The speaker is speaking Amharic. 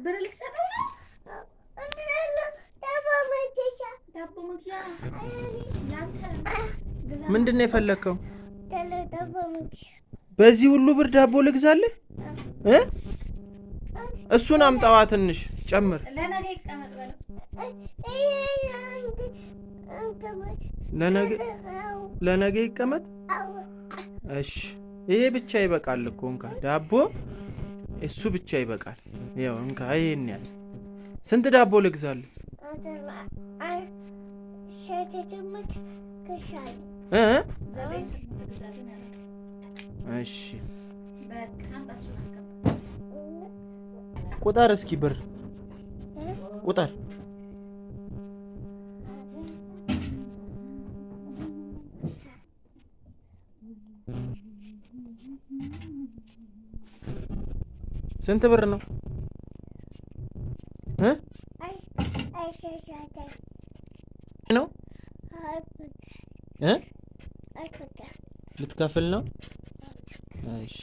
ብር ልትሰጠው ነው? ዳቦ መግዣ ምንድን ነው የፈለከው? በዚህ ሁሉ ብር ዳቦ ልግዛልህ? እሱን አምጣዋ ትንሽ ጨምር። ለነገ ይቀመጥ በለው። ለነገ ይቀመጥ። እሺ ይሄ ብቻ ይበቃል እኮ እንካ ዳቦ እሱ ብቻ ይበቃል። ያው እንካ ይሄን ያዝ። ስንት ዳቦ ልግዛልህ? እሺ ቁጠር እስኪ ብር ቁጠር። ስንት ብር ነው? ነው ልትከፍል ነው? እሺ